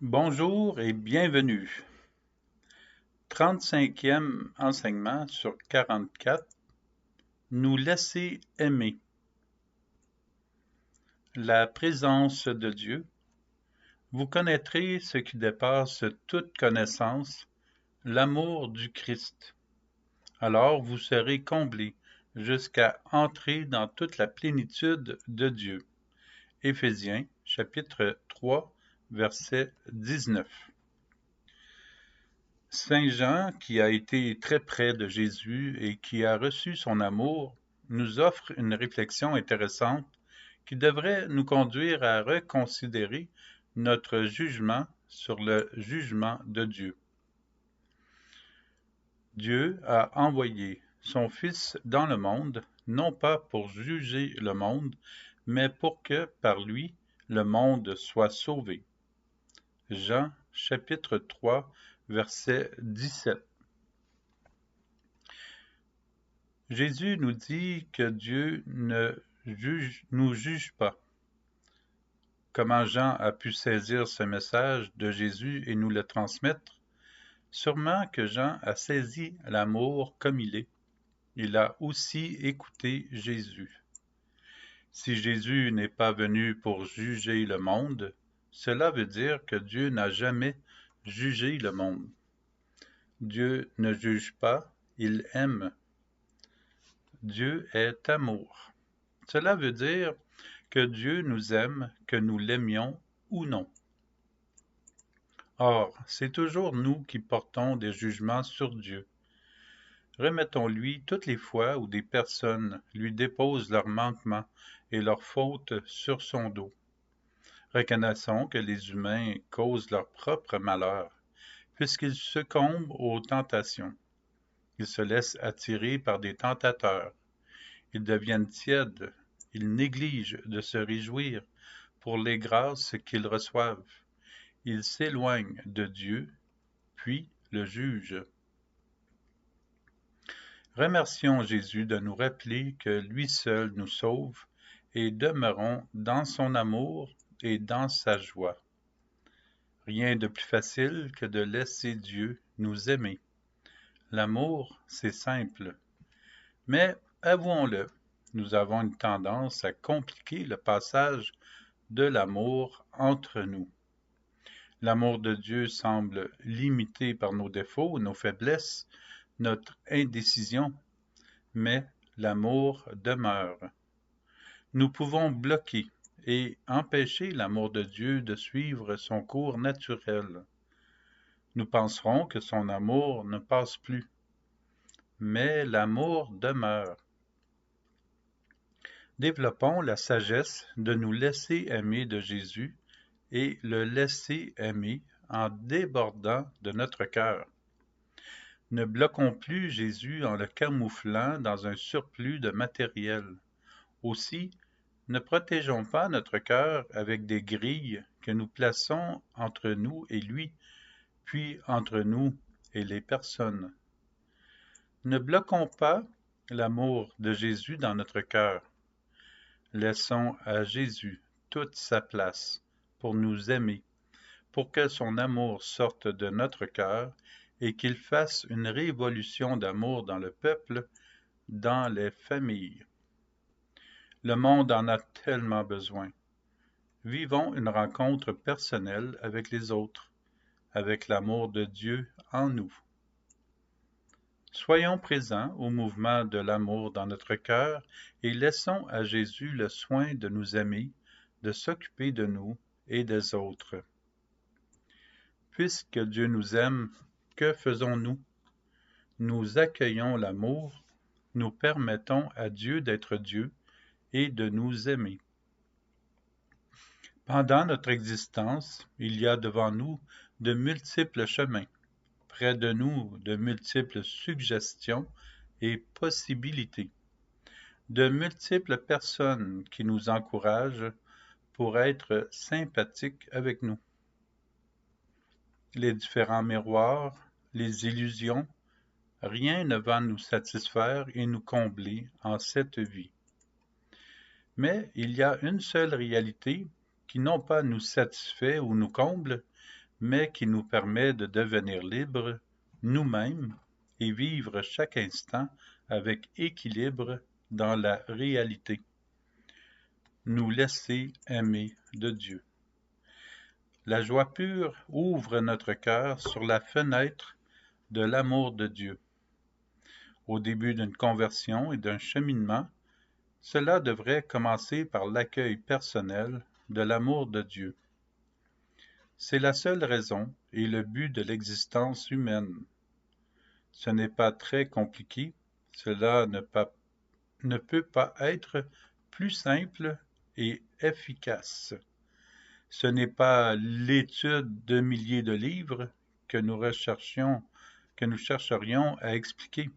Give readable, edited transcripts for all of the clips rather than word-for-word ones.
Bonjour et bienvenue. 35e enseignement sur 44. Nous laisser aimer. La présence de Dieu. Vous connaîtrez ce qui dépasse toute connaissance, l'amour du Christ. Alors vous serez comblés jusqu'à entrer dans toute la plénitude de Dieu. Éphésiens, chapitre 3, verset 19. Saint Jean, qui a été très près de Jésus et qui a reçu son amour, nous offre une réflexion intéressante qui devrait nous conduire à reconsidérer notre jugement sur le jugement de Dieu. Dieu a envoyé son Fils dans le monde, non pas pour juger le monde, mais pour que, par lui, le monde soit sauvé. Jean, chapitre 3, verset 17. Jésus nous dit que Dieu ne nous juge pas. Comment Jean a pu saisir ce message de Jésus et nous le transmettre? Sûrement que Jean a saisi l'amour comme il est. Il a aussi écouté Jésus. Si Jésus n'est pas venu pour juger le monde, cela veut dire que Dieu n'a jamais jugé le monde. Dieu ne juge pas, il aime. Dieu est amour. Cela veut dire que Dieu nous aime, que nous l'aimions ou non. Or, c'est toujours nous qui portons des jugements sur Dieu. Remettons-lui toutes les fois où des personnes lui déposent leurs manquements et leurs fautes sur son dos. Reconnaissons que les humains causent leur propre malheur, puisqu'ils succombent aux tentations. Ils se laissent attirer par des tentateurs. Ils deviennent tièdes. Ils négligent de se réjouir pour les grâces qu'ils reçoivent. Ils s'éloignent de Dieu, puis le jugent. Remercions Jésus de nous rappeler que lui seul nous sauve et demeurons dans son amour et dans sa joie. Rien de plus facile que de laisser Dieu nous aimer. L'amour, c'est simple. Mais, avouons-le, nous avons une tendance à compliquer le passage de l'amour entre nous. L'amour de Dieu semble limité par nos défauts, nos faiblesses, notre indécision, mais l'amour demeure. Nous pouvons bloquer et empêcher l'amour de Dieu de suivre son cours naturel. Nous penserons que son amour ne passe plus, mais l'amour demeure. Développons la sagesse de nous laisser aimer de Jésus et le laisser aimer en débordant de notre cœur. Ne bloquons plus Jésus en le camouflant dans un surplus de matériel. Aussi, ne protégeons pas notre cœur avec des grilles que nous plaçons entre nous et lui, puis entre nous et les personnes. Ne bloquons pas l'amour de Jésus dans notre cœur. Laissons à Jésus toute sa place pour nous aimer, pour que son amour sorte de notre cœur et qu'il fasse une révolution d'amour dans le peuple, dans les familles. Le monde en a tellement besoin. Vivons une rencontre personnelle avec les autres, avec l'amour de Dieu en nous. Soyons présents au mouvement de l'amour dans notre cœur et laissons à Jésus le soin de nous aimer, de s'occuper de nous et des autres. Puisque Dieu nous aime, que faisons-nous? Nous accueillons l'amour, nous permettons à Dieu d'être Dieu et de nous aimer. Pendant notre existence, il y a devant nous de multiples chemins, près de nous de multiples suggestions et possibilités, de multiples personnes qui nous encouragent pour être sympathiques avec nous. Les différents miroirs, les illusions, rien ne va nous satisfaire et nous combler en cette vie. Mais il y a une seule réalité qui non pas nous satisfait ou nous comble, mais qui nous permet de devenir libres nous-mêmes et vivre chaque instant avec équilibre dans la réalité. Nous laisser aimer de Dieu. La joie pure ouvre notre cœur sur la fenêtre de l'amour de Dieu. Au début d'une conversion et d'un cheminement, cela devrait commencer par l'accueil personnel de l'amour de Dieu. C'est la seule raison et le but de l'existence humaine. Ce n'est pas très compliqué, cela ne peut pas être plus simple et efficace. Ce n'est pas l'étude de milliers de livres que nous chercherions à expliquer.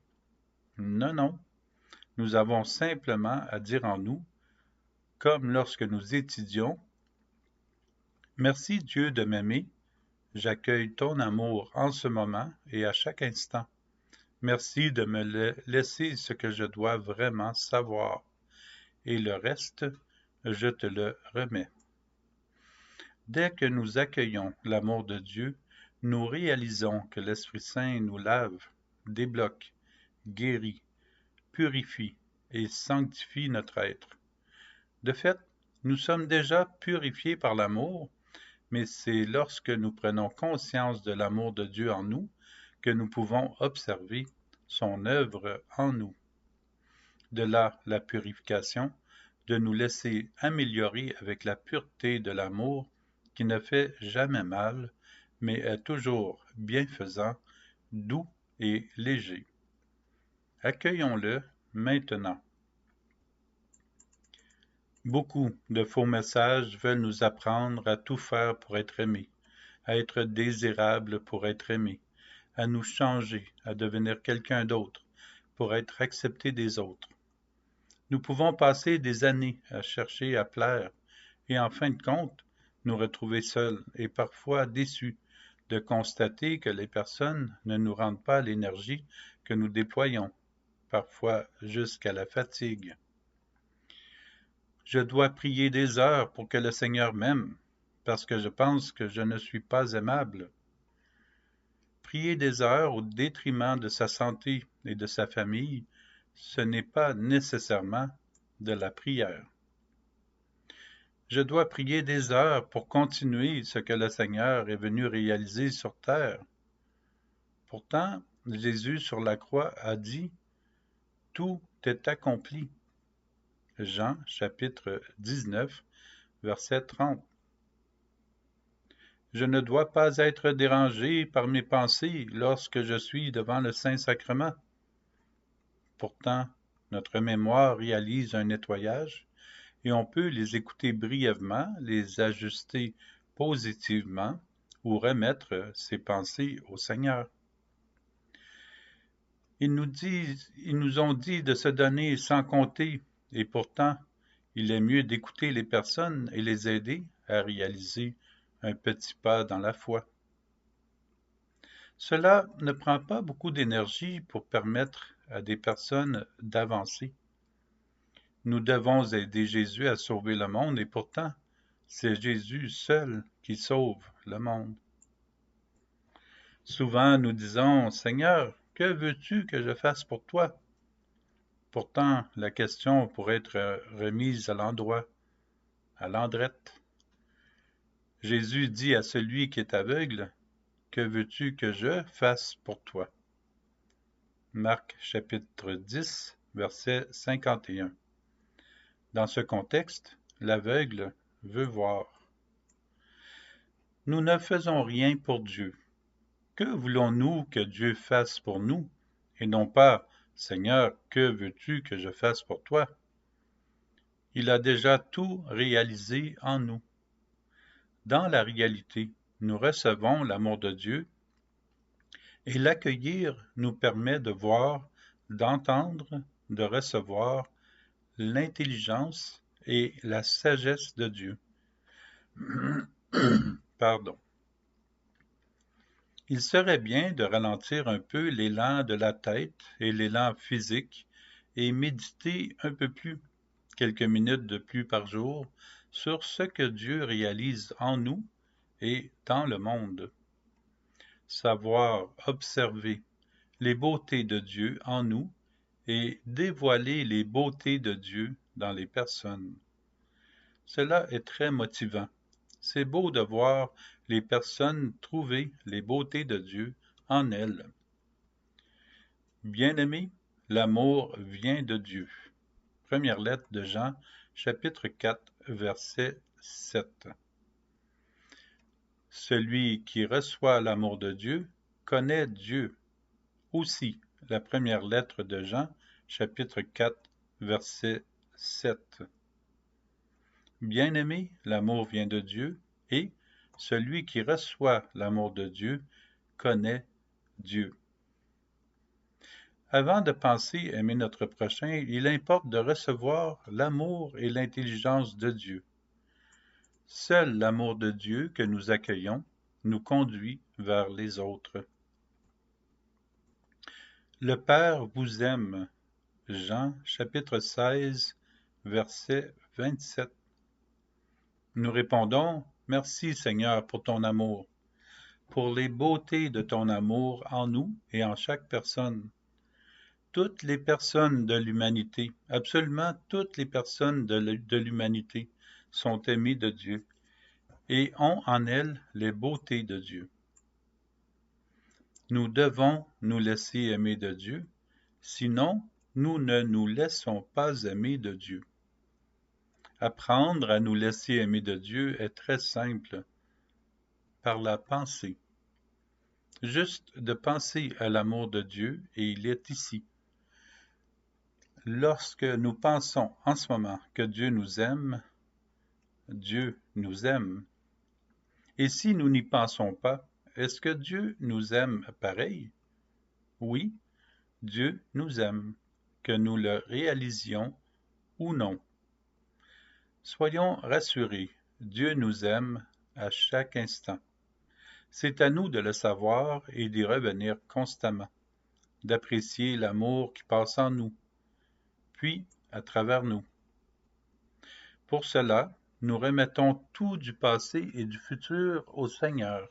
Non, non. Nous avons simplement à dire en nous, comme lorsque nous étudions, « Merci Dieu de m'aimer, j'accueille ton amour en ce moment et à chaque instant. Merci de me laisser ce que je dois vraiment savoir, et le reste, je te le remets. » Dès que nous accueillons l'amour de Dieu, nous réalisons que l'Esprit Saint nous lave, débloque, guérit, purifie et sanctifie notre être. De fait, nous sommes déjà purifiés par l'amour, mais c'est lorsque nous prenons conscience de l'amour de Dieu en nous que nous pouvons observer son œuvre en nous. De là la purification, de nous laisser améliorer avec la pureté de l'amour qui ne fait jamais mal, mais est toujours bienfaisant, doux et léger. Accueillons-le maintenant. Beaucoup de faux messages veulent nous apprendre à tout faire pour être aimés, à être désirables pour être aimés, à nous changer, à devenir quelqu'un d'autre, pour être acceptés des autres. Nous pouvons passer des années à chercher à plaire et en fin de compte, nous retrouver seuls et parfois déçus de constater que les personnes ne nous rendent pas l'énergie que nous déployons, parfois jusqu'à la fatigue. Je dois prier des heures pour que le Seigneur m'aime, parce que je pense que je ne suis pas aimable. Prier des heures au détriment de sa santé et de sa famille, ce n'est pas nécessairement de la prière. Je dois prier des heures pour continuer ce que le Seigneur est venu réaliser sur terre. Pourtant, Jésus sur la croix a dit « Tout est accompli ». Jean chapitre 19, verset 30. Je ne dois pas être dérangé par mes pensées lorsque je suis devant le Saint-Sacrement. Pourtant, notre mémoire réalise un nettoyage et on peut les écouter brièvement, les ajuster positivement ou remettre ses pensées au Seigneur. Ils nous ont dit de se donner sans compter, et pourtant, il est mieux d'écouter les personnes et les aider à réaliser un petit pas dans la foi. Cela ne prend pas beaucoup d'énergie pour permettre à des personnes d'avancer. Nous devons aider Jésus à sauver le monde et pourtant, c'est Jésus seul qui sauve le monde. Souvent, nous disons, « Seigneur, que veux-tu que je fasse pour toi? » Pourtant, la question pourrait être remise à l'endroit, à l'endrette. Jésus dit à celui qui est aveugle, « Que veux-tu que je fasse pour toi? » Marc chapitre 10, verset 51. Dans ce contexte, l'aveugle veut voir. Nous ne faisons rien pour Dieu. Que voulons-nous que Dieu fasse pour nous, et non pas « Seigneur, que veux-tu que je fasse pour toi? » Il a déjà tout réalisé en nous. Dans la réalité, nous recevons l'amour de Dieu et l'accueillir nous permet de voir, d'entendre, de recevoir l'intelligence et la sagesse de Dieu. Pardon. Il serait bien de ralentir un peu l'élan de la tête et l'élan physique et méditer un peu plus, quelques minutes de plus par jour, sur ce que Dieu réalise en nous et dans le monde. Savoir observer les beautés de Dieu en nous et dévoiler les beautés de Dieu dans les personnes. Cela est très motivant. C'est beau de voir les personnes trouver les beautés de Dieu en elles. Bien-aimés, l'amour vient de Dieu. Première lettre de Jean, chapitre 4, verset 7. Celui qui reçoit l'amour de Dieu connaît Dieu. Aussi, la première lettre de Jean, chapitre 4, verset 7. Bien-aimé, l'amour vient de Dieu, et celui qui reçoit l'amour de Dieu connaît Dieu. Avant de penser aimer notre prochain, il importe de recevoir l'amour et l'intelligence de Dieu. Seul l'amour de Dieu que nous accueillons nous conduit vers les autres. Le Père vous aime. Jean, chapitre 16, verset 27. Nous répondons, merci Seigneur pour ton amour, pour les beautés de ton amour en nous et en chaque personne. Toutes les personnes de l'humanité, absolument toutes les personnes de l'humanité sont aimées de Dieu et ont en elles les beautés de Dieu. Nous devons nous laisser aimer de Dieu, sinon nous ne nous laissons pas aimer de Dieu. Apprendre à nous laisser aimer de Dieu est très simple, par la pensée. Juste de penser à l'amour de Dieu et il est ici. Lorsque nous pensons en ce moment que Dieu nous aime. Et si nous n'y pensons pas, est-ce que Dieu nous aime pareil? Oui, Dieu nous aime, que nous le réalisions ou non. Soyons rassurés, Dieu nous aime à chaque instant. C'est à nous de le savoir et d'y revenir constamment, d'apprécier l'amour qui passe en nous, puis à travers nous. Pour cela, nous remettons tout du passé et du futur au Seigneur.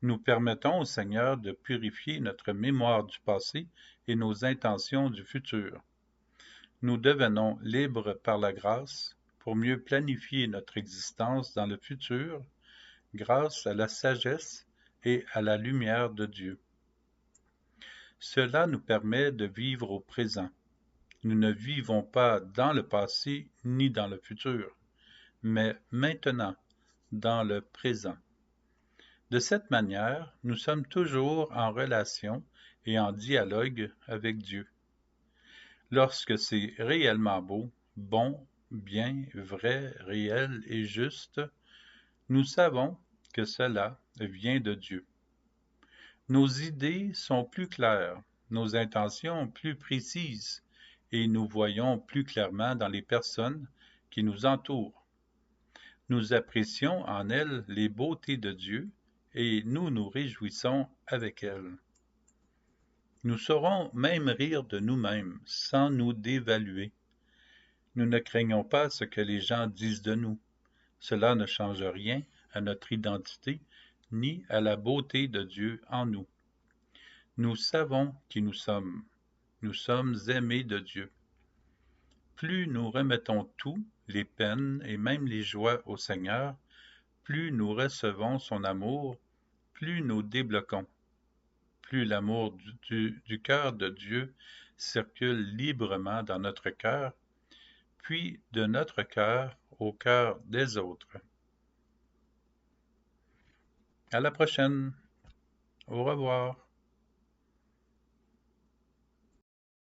Nous permettons au Seigneur de purifier notre mémoire du passé et nos intentions du futur. Nous devenons libres par la grâce pour mieux planifier notre existence dans le futur grâce à la sagesse et à la lumière de Dieu. Cela nous permet de vivre au présent. Nous ne vivons pas dans le passé ni dans le futur, mais maintenant, dans le présent. De cette manière, nous sommes toujours en relation et en dialogue avec Dieu. Lorsque c'est réellement beau, bon, bien, vrai, réel et juste, nous savons que cela vient de Dieu. Nos idées sont plus claires, nos intentions plus précises, et nous voyons plus clairement dans les personnes qui nous entourent. Nous apprécions en elles les beautés de Dieu et nous nous réjouissons avec elles. Nous saurons même rire de nous-mêmes sans nous dévaluer. Nous ne craignons pas ce que les gens disent de nous. Cela ne change rien à notre identité ni à la beauté de Dieu en nous. Nous savons qui nous sommes. Nous sommes aimés de Dieu. Plus nous remettons tout, les peines et même les joies au Seigneur, plus nous recevons son amour, plus nous débloquons. Plus l'amour du cœur de Dieu circule librement dans notre cœur, puis de notre cœur au cœur des autres. À la prochaine. Au revoir.